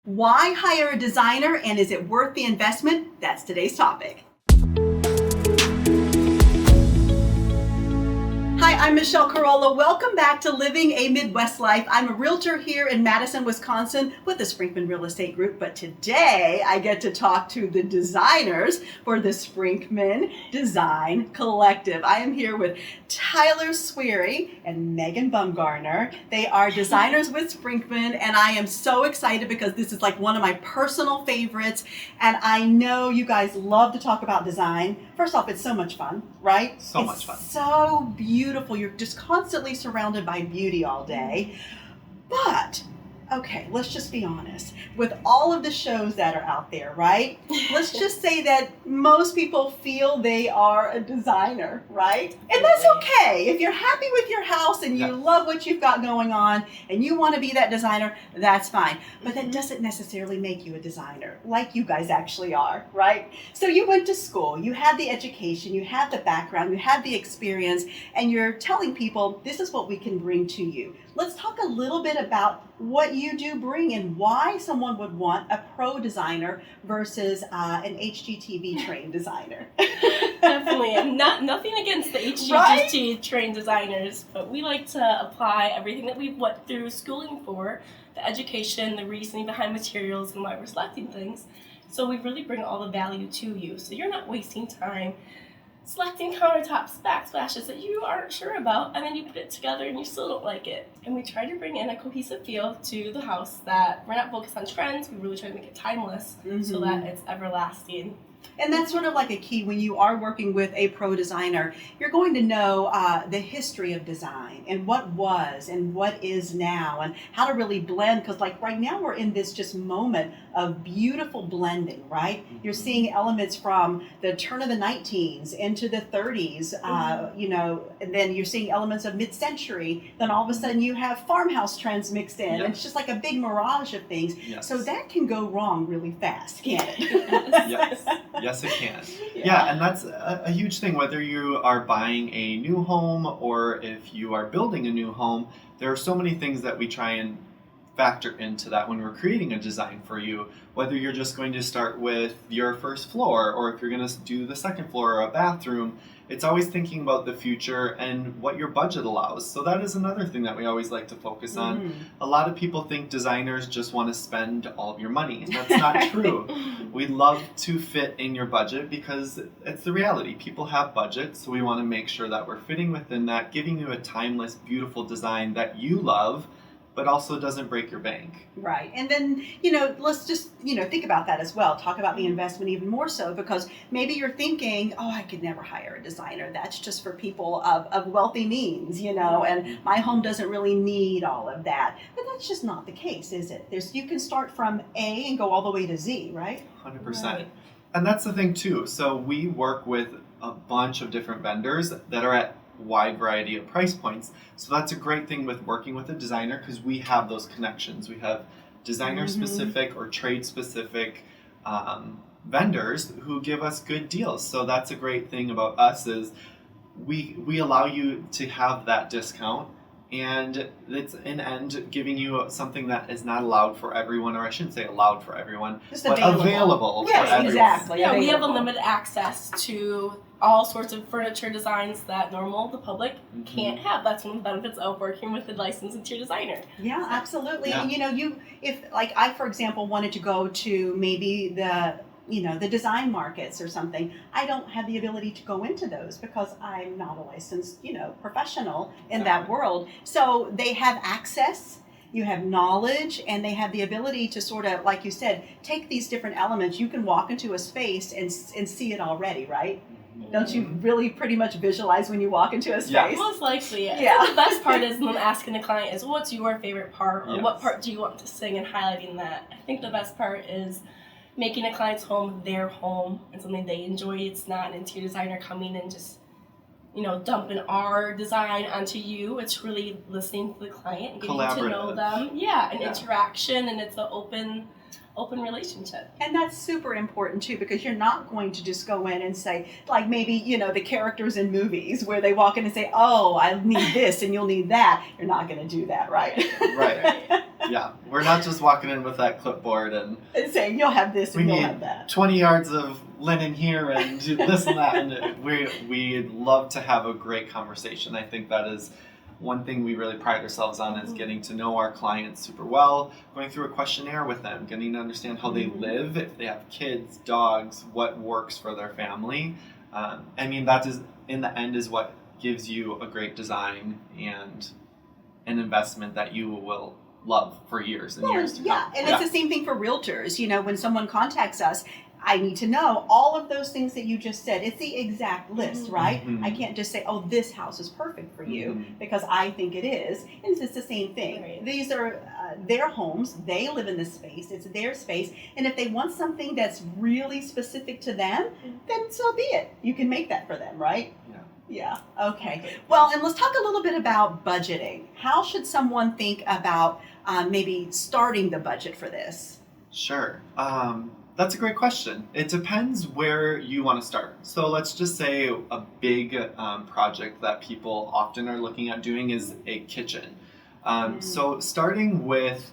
Why hire a designer, and is it worth the investment? That's today's topic. Hi, I'm Michelle Carolla. Welcome back to Living a Midwest Life. I'm a realtor here in Madison, Wisconsin with the Sprinkman Real Estate Group, but today I get to talk to the designers for the Sprinkman Design Collective. I am here with Tyler Sweere and Meagan Bumgarner. They are designers with Sprinkman, and I am so excited because this is like one of my personal favorites, and I know you guys love to talk about design. First off, it's so much fun, right? It's much fun. So beautiful. You're just constantly surrounded by beauty all day. But, okay, let's just be honest. With all of the shows that are out there, right? Let's just say that most people feel they are a designer, right? And that's okay. If you're happy with your house and you love what you've got going on and you want to be that designer, that's fine. But that doesn't necessarily make you a designer, like you guys actually are, right? So you went to school, you had the education, you had the background, you had the experience, and you're telling people, this is what we can bring to you. Let's talk a little bit about what you do bring and why someone would want a pro designer versus an HGTV trained designer. Definitely, and nothing against the HGTV trained designers, but we like to apply everything that we've went through schooling for, the education, the reasoning behind materials, and why we're selecting things. So we really bring all the value to you, so you're not wasting time selecting countertops, backsplashes that you aren't sure about, and then you put it together and you still don't like it. And we try to bring in a cohesive feel to the house that we're not focused on trends, we really try to make it timeless so that it's everlasting. And that's sort of like a key when you are working with a pro designer. You're going to know the history of design and what was and what is now and how to really blend. Because like right now we're in this just moment of beautiful blending, right? You're seeing elements from the turn of the 19s into the 30s, and then you're seeing elements of mid-century. Then all of a sudden you have farmhouse trends mixed in. Yes. It's just like a big mirage of things. Yes. So that can go wrong really fast, can't it? Yes. Yes, it can. Yeah, and that's a huge thing, whether you are buying a new home or if you are building a new home. There are so many things that we try and factor into that when we're creating a design for you, whether you're just going to start with your first floor or if you're going to do the second floor or a bathroom. It's always thinking about the future and what your budget allows. So that is another thing that we always like to focus on. A lot of people think designers just want to spend all of your money, and that's not true. We love to fit in your budget because it's the reality. People have budgets, so we want to make sure that we're fitting within that, giving you a timeless, beautiful design that you love, but also doesn't break your bank. Right. And then, let's just, think about that as well. Talk about the investment even more so, because maybe you're thinking, oh, I could never hire a designer. That's just for people of wealthy means, and my home doesn't really need all of that. But that's just not the case, is it? You can start from A and go all the way to Z, right? 100%. Right. And that's the thing too. So we work with a bunch of different vendors that are at wide variety of price points. So that's a great thing with working with a designer because we have those connections. We have designer specific or trade specific vendors who give us good deals. So that's a great thing about us is we allow you to have that discount, and it's in end giving you something that is not allowed for everyone, or I shouldn't say allowed for everyone, but available yes, for everyone. Exactly. Yeah, available. we have unlimited access to all sorts of furniture designs that the public can't have. That's one of the benefits of working with a licensed interior designer. Yeah, absolutely. Yeah. And if like I, for example, wanted to go to maybe the design markets or something, I don't have the ability to go into those because I'm not a licensed, professional in that world. So they have access, you have knowledge, and they have the ability to sort of, like you said, take these different elements. You can walk into a space and see it already, right? Don't you really pretty much visualize when you walk into a space? Yeah. Most likely, Yeah. The best part is when asking the client is, what's your favorite part, or Yes. what part do you want to sing, and highlighting that. I think the best part is making a client's home their home and something they enjoy. It's not an interior designer coming and just, dumping our design onto you. It's really listening to the client and getting to know them. Yeah, an interaction, and it's an open open relationship. And that's super important too, because you're not going to just go in and say, like maybe, you know, the characters in movies where they walk in and say, oh, I need this and you'll need that. You're not going to do that, right? Right. Yeah. We're not just walking in with that clipboard and saying, you'll have this and you'll have that. 20 yards of linen here and this and that. And we'd love to have a great conversation. I think that is one thing we really pride ourselves on, is getting to know our clients super well, going through a questionnaire with them, getting to understand how they live, if they have kids, dogs, what works for their family. I mean, that is, in the end, is what gives you a great design and an investment that you will love for years and years to come. Yeah, and it's the same thing for realtors. You know, when someone contacts us, I need to know all of those things that you just said. It's the exact list, right? I can't just say, oh, this house is perfect for you because I think it is. And it's the same thing. Right. These are their homes. They live in this space. It's their space. And if they want something that's really specific to them, then so be it. You can make that for them, right? Yeah. Okay. Well, and let's talk a little bit about budgeting. How should someone think about maybe starting the budget for this? Sure. That's a great question. It depends where you want to start. So let's just say a big project that people often are looking at doing is a kitchen. So starting with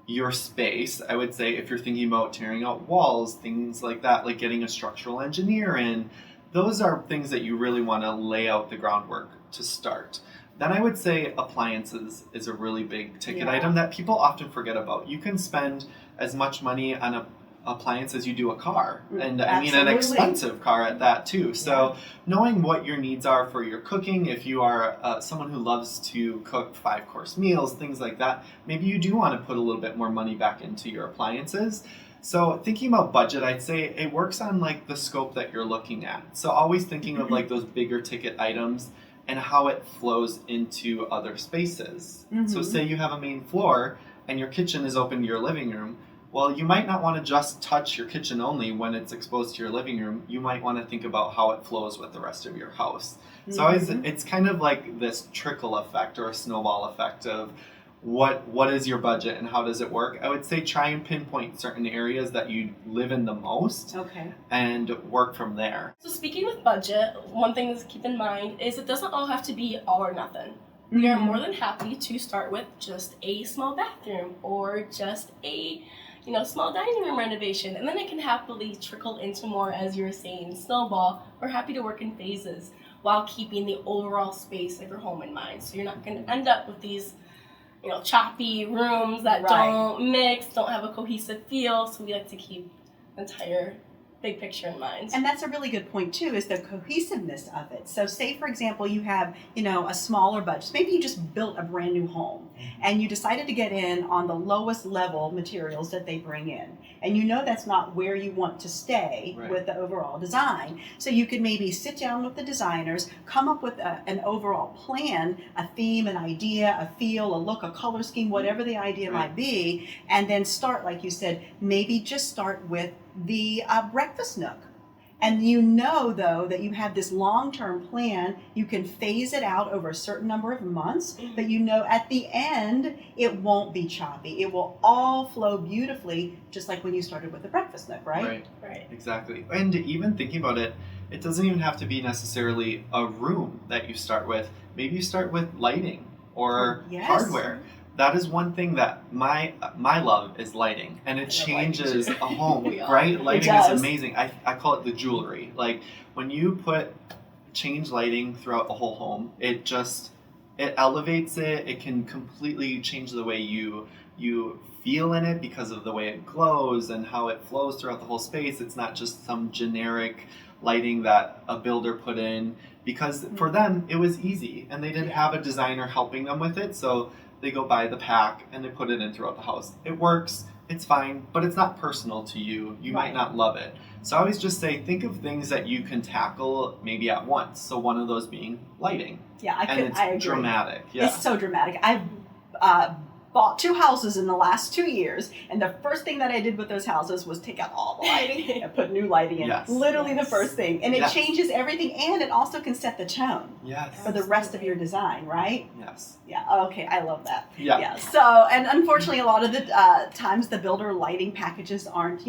your space, I would say if you're thinking about tearing out walls, things like that, like getting a structural engineer in, those are things that you really want to lay out the groundwork to start. Then I would say appliances is a really big ticket item that people often forget about. You can spend as much money on a appliance as you do a car, and I mean an expensive car at that too. So knowing what your needs are for your cooking, if you are someone who loves to cook 5-course meals, things like that, maybe you do want to put a little bit more money back into your appliances. So thinking about budget, I'd say it works on like the scope that you're looking at. So always thinking of like those bigger ticket items and how it flows into other spaces. So say you have a main floor and your kitchen is open to your living room. Well, you might not want to just touch your kitchen only when it's exposed to your living room. You might want to think about how it flows with the rest of your house. So it's kind of like this trickle effect or a snowball effect of what is your budget and how does it work. I would say try and pinpoint certain areas that you live in the most and work from there. So speaking with budget, one thing to keep in mind is it doesn't all have to be all or nothing. We are more than happy to start with just a small bathroom or just a small dining room renovation, and then it can happily trickle into more, as you were saying, snowball. We're happy to work in phases while keeping the overall space of your home in mind. So you're not going to end up with these, choppy rooms that don't mix, don't have a cohesive feel. So we like to keep the entire big picture in mind. And that's a really good point too, is the cohesiveness of it. So say, for example, you have, a smaller budget. Maybe you just built a brand new home and you decided to get in on the lowest level materials that they bring in. And that's not where you want to stay with the overall design. So you could maybe sit down with the designers, come up with an overall plan, a theme, an idea, a feel, a look, a color scheme, whatever the idea might be, and then start, like you said, maybe just start with the breakfast nook. And though, that you have this long-term plan, you can phase it out over a certain number of months, but at the end, it won't be choppy. It will all flow beautifully, just like when you started with the breakfast nook, right? Right. Exactly. And even thinking about it, it doesn't even have to be necessarily a room that you start with. Maybe you start with lighting or hardware. That is one thing that my love is lighting, and it changes a home, right? Lighting is amazing. I call it the jewelry. Like when you change lighting throughout the whole home, it elevates it. It can completely change the way you feel in it because of the way it glows and how it flows throughout the whole space. It's not just some generic lighting that a builder put in, because for them it was easy and they didn't have a designer helping them with it. So they go buy the pack and they put it in throughout the house. It works, it's fine, but it's not personal to you. You might not love it. So I always just say, think of things that you can tackle maybe at once. So one of those being lighting. Yeah, I agree. Dramatic. Yeah. It's so dramatic. I've bought 2 houses in the last 2 years, and the first thing that I did with those houses was take out all the lighting and put new lighting in. Yes. Literally the Yes. first thing. And it Yes. changes everything, and it also can set the tone Yes. for the rest of your design, right? Yes. Yeah, okay, I love that. Yeah. So, and unfortunately, a lot of the times the builder lighting packages aren't,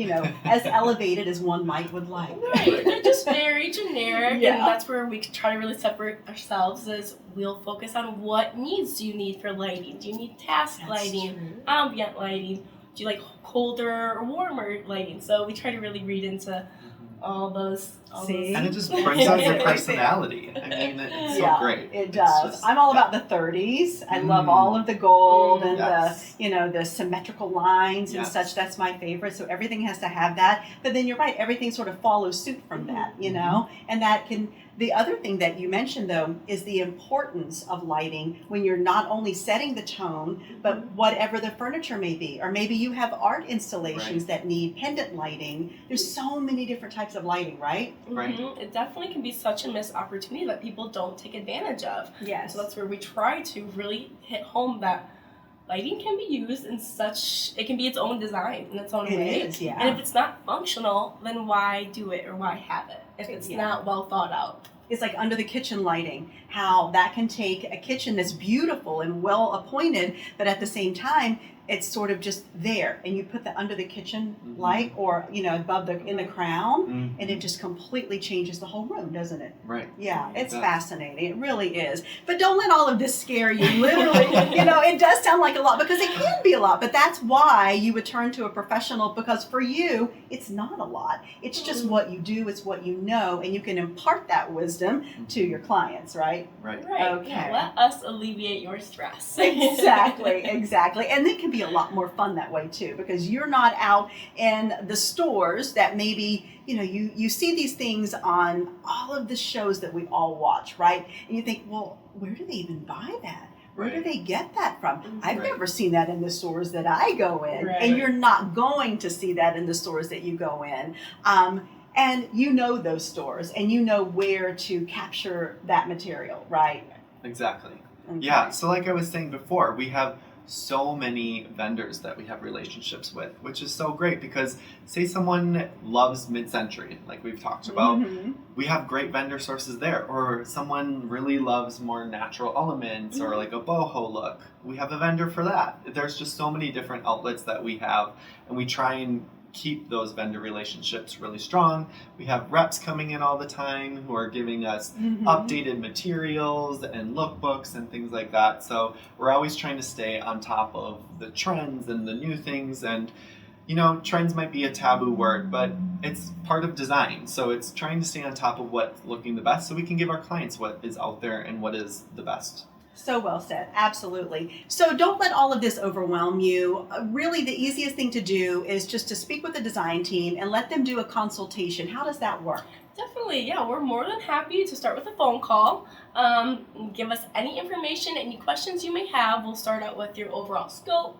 as elevated as one would like. Right, they're just very generic, Yeah. and that's where we try to really separate ourselves. Is we'll focus on what needs do you need for lighting. Do you need task That's lighting, true. ambient lighting? Do you like colder or warmer lighting? So we try to really read into all those. See? And it just brings out your personality. I mean, it's so great. It It's does. just- I'm all yeah. about the 30s. I love Mm. all of the gold and Yes. the symmetrical lines and Yes. such. That's my favorite. So everything has to have that. But then you're right, everything sort of follows suit from that, And that can, the other thing that you mentioned though is the importance of lighting when you're not only setting the tone, but whatever the furniture may be. Or maybe you have art installations that need pendant lighting. There's so many different types of lighting, right? Right. It definitely can be such a missed opportunity that people don't take advantage of. Yes. So that's where we try to really hit home that lighting can be used in it can be its own design in its own It way. is, yeah. And if it's not functional, then why do it or why have it if it's not well thought out? It's like under the kitchen lighting, how that can take a kitchen that's beautiful and well appointed, but at the same time, it's sort of just there. And you put the under the kitchen light or, above in the crown, and it just completely changes the whole room, doesn't it? Right. Yeah, it's It does. fascinating. It really is. But don't let all of this scare you. Literally, it does sound like a lot because it can be a lot. But that's why you would turn to a professional, because for you, it's not a lot. It's just what you do. It's what you know, and you can impart that wisdom to your clients, right? Right. Right. Okay. Yeah, let us alleviate your stress. Exactly. And it can be a lot more fun that way too, because you're not out in the stores that maybe, you see these things on all of the shows that we all watch, right? And you think, well, where do they even buy that? Where do they get that from? I've Right. never seen that in the stores that I go in. Right. And you're not going to see that in the stores that you go in. And you know those stores and you know where to capture that material, right? Exactly. Okay. Yeah. So like I was saying before, we have so many vendors that we have relationships with, which is so great because say someone loves mid-century, like we've talked about, we have great vendor sources there. Or someone really loves more natural elements or like a boho look. We have a vendor for that. There's just so many different outlets that we have, and we try and keep those vendor relationships really strong. We have reps coming in all the time who are giving us updated materials and lookbooks and things like that. So we're always trying to stay on top of the trends and the new things. And trends might be a taboo word, but it's part of design. So it's trying to stay on top of what's looking the best so we can give our clients what is out there and what is the best. So well said. Absolutely. So don't let all of this overwhelm you. Really, the easiest thing to do is just to speak with the design team and let them do a consultation. How does that work? Definitely, yeah. We're more than happy to start with a phone call. Give us any information, any questions you may have. We'll start out with your overall scope,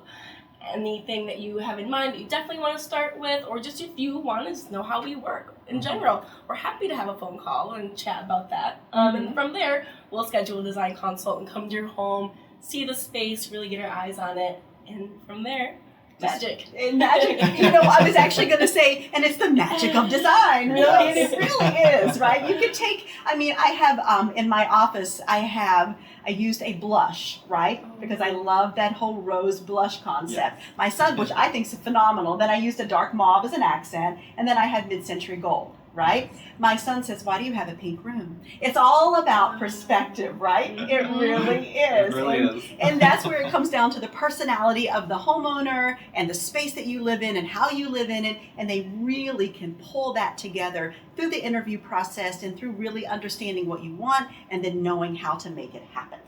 anything that you have in mind that you definitely want to start with, or just if you want to know how we work in general. We're happy to have a phone call and chat about that. And from there, we'll schedule a design consult and come to your home, see the space, really get our eyes on it, and from there, magic. Magic. I was actually going to say, and it's the magic of design, really. And it really is, right? You can take, I have in my office, I used a blush, right? Because I love that whole rose blush concept. Yes. My son, which I think is phenomenal, then I used a dark mauve as an accent, and then I had mid-century gold, right? My son says, why do you have a pink room? It's all about perspective, right? It really is. It really is. And that's where it comes down to the personality of the homeowner and the space that you live in and how you live in it. And they really can pull that together through the interview process and through really understanding what you want and then knowing how to make it happen.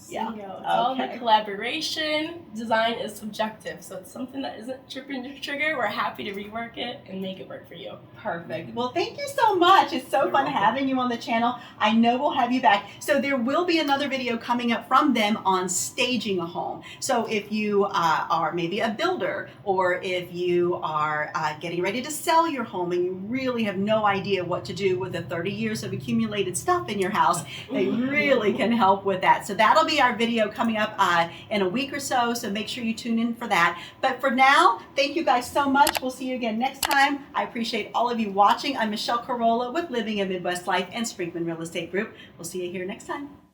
Yeah. It's all the collaboration. Design is subjective, so it's something that isn't tripping your trigger. We're happy to rework it and make it work for you. Perfect. Well, thank you so much. It's so fun having you on the channel. I know we'll have you back. So there will be another video coming up from them on staging a home. So if you are maybe a builder or if you are getting ready to sell your home and you really have no idea what to do with the 30 years of accumulated stuff in your house, they really can help with that. So that'll that'll be our video coming up in a week or so, so make sure you tune in for that. But for now, thank you guys so much. We'll see you again next time. I appreciate all of you watching. I'm Michelle Carolla with Living a Midwest Life and Sprinkman Real Estate Group. We'll see you here next time.